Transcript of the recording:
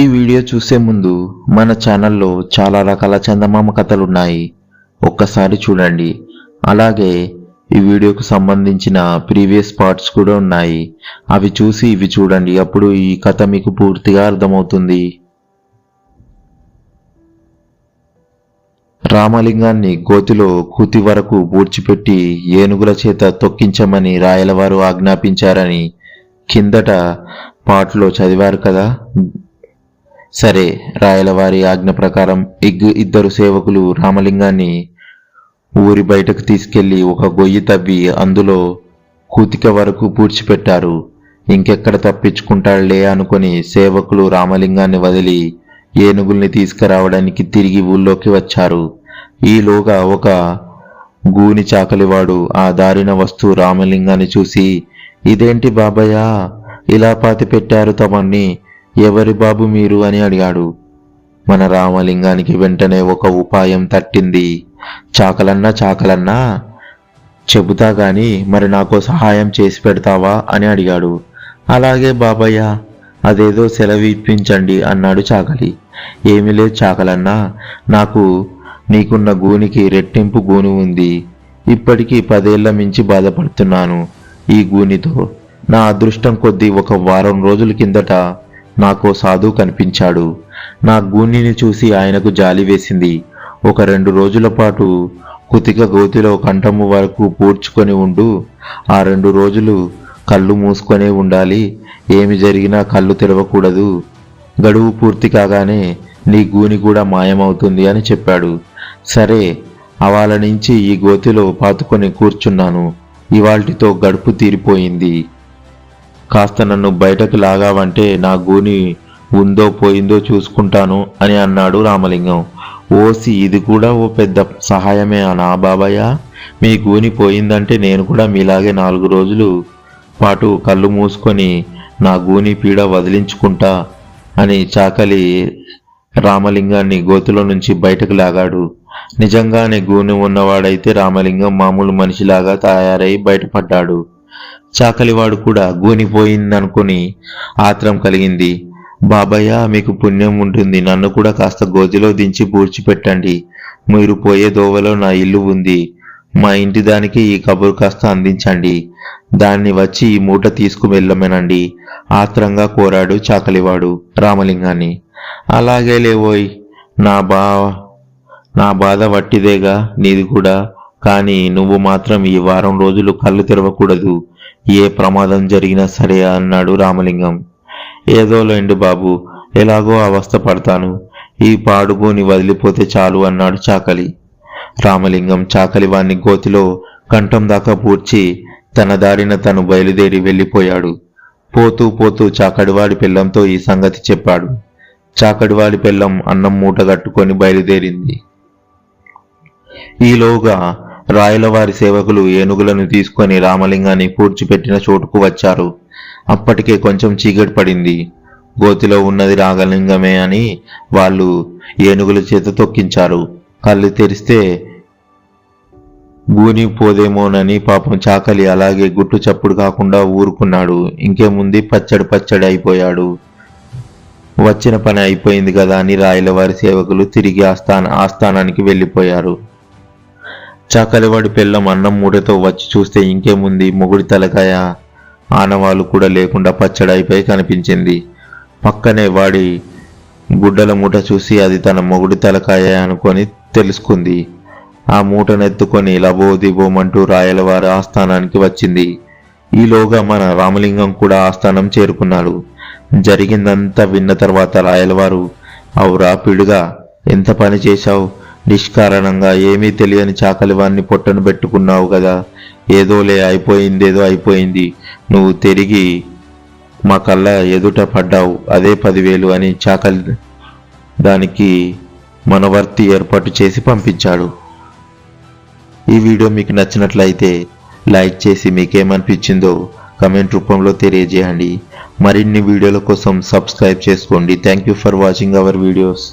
ఈ వీడియో చూసే ముందు మన ఛానల్లో చాలా రకాల చందమామ కథలున్నాయి, ఒక్కసారి చూడండి. అలాగే ఈ వీడియోకు సంబంధించిన ప్రీవియస్ పార్ట్స్ కూడా ఉన్నాయి, అవి చూసి ఇవి చూడండి. అప్పుడు ఈ కథ మీకు పూర్తిగా అర్థమవుతుంది. రామలింగాన్ని గోతిలో కూతి వరకు పూడ్చిపెట్టి ఏనుగుల చేత తొక్కించమని రాయలవారు ఆజ్ఞాపించారని కిందట పాటలో చదివారు కదా. సరే, రాయలవారి ఆజ్ఞ ప్రకారం ఇద్దరు సేవకులు రామలింగాన్ని ఊరి బయటకు తీసుకెళ్లి ఒక గొయ్యి తవ్వి అందులో కూతిక వరకు పూడ్చిపెట్టారు. ఇంకెక్కడ తప్పించుకుంటాడులే అనుకుని సేవకులు రామలింగాన్ని వదిలి ఏనుగుల్ని తీసుకురావడానికి తిరిగి ఊళ్ళోకి వచ్చారు. ఈలోగా ఒక గూని చాకలివాడు ఆ దారిన వస్తూ రామలింగాన్ని చూసి, ఇదేంటి బాబయ్య, ఇలా పాతి పెట్టారు తమన్ని, ఎవరి బాబు మీరు అని అడిగాడు. మన రామలింగానికి వెంటనే ఒక ఉపాయం తట్టింది. చాకలన్నా చెబుతా గాని మరి నాకు సహాయం చేసి పెడతావా అని అడిగాడు. అలాగే బాబయ్య, అదేదో సెలవు ఇప్పించండి అన్నాడు చాకలి. ఏమీ లేదు చాకలన్నా, నాకు నీకున్న గూనికి రెట్టింపు గూని ఉంది. ఇప్పటికీ 10 ఏళ్ల మించి బాధపడుతున్నాను ఈ గూనితో. నా అదృష్టం కొద్దీ ఒక వారం రోజుల కిందట నాకు సాధువు కనిపించాడు. నా గూనిని చూసి ఆయనకు జాలి వేసింది. ఒక 2 రోజుల పాటు కుతిక గోతిలో కంఠము వరకు పూడ్చుకొని ఉండు. ఆ 2 రోజులు కళ్ళు మూసుకొనే ఉండాలి, ఏమి జరిగినా కళ్ళు తెరవకూడదు. గడువు పూర్తి కాగానే నీ గూని కూడా మాయమవుతుంది అని చెప్పాడు. సరే, అవాల నుంచి ఈ గోతిలో పాతుకొని కూర్చున్నాను. ఇవాల్టితో గడుపు తీరిపోయింది. కాస్త నన్ను బయటకు లాగావంటే నా గూని ఉందో పోయిందో చూసుకుంటాను అని అన్నాడు రామలింగం. ఓసి, ఇది కూడా ఓ పెద్ద సహాయమే అనా బాబయ్య? మీ గూని పోయిందంటే నేను కూడా మీలాగే 4 రోజులు పాటు కళ్ళు మూసుకొని నా గూని పీడ వదిలించుకుంటా అని చాకలి రామలింగాన్ని గోతిలో నుంచి బయటకు లాగాడు. నిజంగానే గూని ఉన్నవాడైతే రామలింగం మామూలు మనిషిలాగా తయారై బయటపడ్డాడు. చాకలివాడు కూడా గూనిపోయిందనుకుని ఆత్రం కలిగింది. బాబయ్య, మీకు పుణ్యం ఉంటుంది, నన్ను కూడా కాస్త గోతిలో దించి పూడ్చిపెట్టండి. మీరు పోయే దోవలో నా ఇల్లు ఉంది. మా ఇంటి దానికి ఈ కబురు కాస్త అందించండి. దాన్ని వచ్చి ఈ మూట తీసుకువెళ్ళమనండి ఆత్రంగా కోరాడు చాకలివాడు రామలింగాన్ని. అలాగే లేవోయ్, నా బాధ వట్టిదేగా, నీది కూడా. కానీ నువ్వు మాత్రం ఈ వారం రోజులు కళ్ళు తెరవకూడదు, ఏ ప్రమాదం జరిగినా సరే అన్నాడు రామలింగం. ఏదోలేండి బాబు, ఎలాగో అవస్థ పడతాను, ఈ పాడుగూని వదిలిపోతే చాలు అన్నాడు చాకలి. రామలింగం చాకలివాణ్ణి గోతిలో కంఠం దాకా పూడ్చి తన దారిన తను బయలుదేరి వెళ్ళిపోయాడు. పోతూ పోతూ చాకడివాడి పిల్లంతో ఈ సంగతి చెప్పాడు. చాకడివాడి పిల్లం అన్నం మూట కట్టుకొని బయలుదేరింది. ఈలోగా రాయలవారి సేవకులు ఏనుగులను తీసుకొని రామలింగాన్ని పూడ్చిపెట్టిన చోటుకు వచ్చారు. అప్పటికే కొంచెం చీకటి పడింది. గోతిలో ఉన్నది రామలింగమే అని వాళ్ళు ఏనుగుల చేత తొక్కించారు. కళ్ళు తెరిస్తే గూని పోదేమోనని పాపం చాకలి అలాగే గుట్టు చప్పుడు కాకుండా ఊరుకున్నాడు. ఇంకేముంది, పచ్చడి అయిపోయాడు. వచ్చిన పని అయిపోయింది కదా అని రాయలవారి సేవకులు తిరిగి ఆస్థానానికి వెళ్ళిపోయారు. చాకలివాడి పిల్లం అన్నం మూటతో వచ్చి చూస్తే ఇంకేముంది, మొగుడి తలకాయ ఆనవాళ్ళు కూడా లేకుండా పచ్చడైపోయి కనిపించింది. పక్కనే వాడి గుడ్డల మూట చూసి అది తన మొగుడి తలకాయ అనుకొని తెలుసుకుంది. ఆ మూటనెత్తుకొని లబోదిబోమంటూ రాయలవారి ఆస్థానానికి వచ్చింది. ఈలోగా మన రామలింగం కూడా ఆస్థానం చేరుకున్నాడు. జరిగిందంతా విన్న తర్వాత రాయలవారు, అవురా పిడుగా, ఎంత పని చేశావు, నిష్కారణంగా ఏమీ తెలియని చాకలివాన్ని పొట్టను పెట్టుకున్నావు కదా. ఏదోలే, అయిపోయింది, నువ్వు తిరిగి మా కళ్ళ ఎదుట పడ్డావు, అదే 10,000 అని చాకలి దానికి మనవర్తి ఏర్పాటు చేసి పంపించాడు. ఈ వీడియో మీకు నచ్చినట్లయితే లైక్ చేసి మీకేమనిపించిందో కమెంట్ రూపంలో తెలియజేయండి. మరిన్ని వీడియోల కోసం సబ్స్క్రైబ్ చేసుకోండి. Thank you for watching our videos.